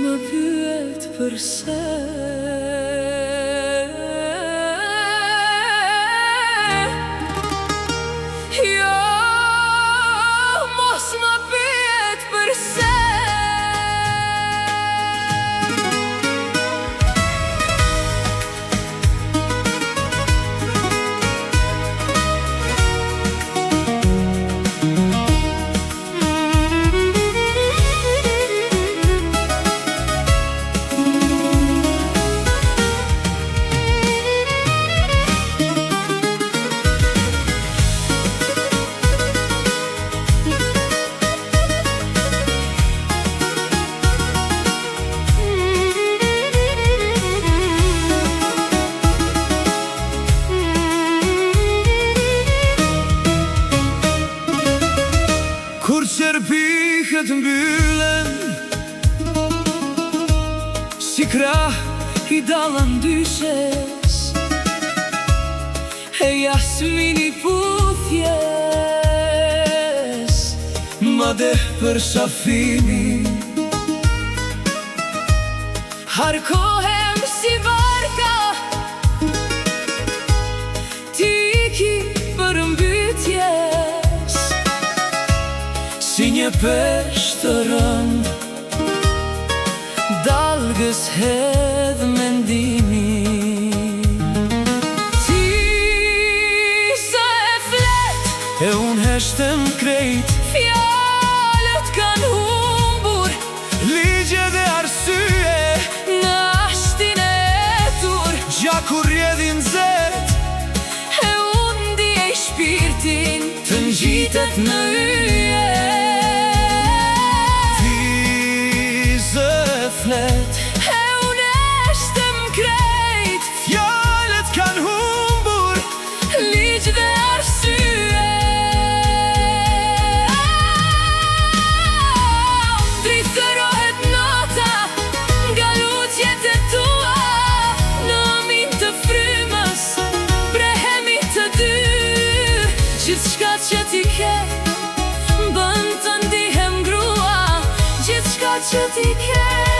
më pyet përse. Jo, mos më pyet përse. Kur qërpihet mbyllen, si krah I dalën dyshes, e jasmini puthjes, madje për shafini. Harkohem si varka, ti ki për mbytjes, si një peshë të rënd, dalgës hedh mendimi. Ti sa e flet, e unë heshtem krejt, fjalët kanë humbur ligje dhe arsye, në ashtin e etur. gjaku rjedhin zet, E unë ndjej shpirtin të ngjitet në yje. Ti zë flet, e unë eshtem krejt, fjalët kanë humbur, ligj dhe arsye. Dritërohet nota nga lutjet e tua, në amin të frymës prehemi të dy. Gjithçka që ti ke bën të ndihem grua, gjithçka që ti ke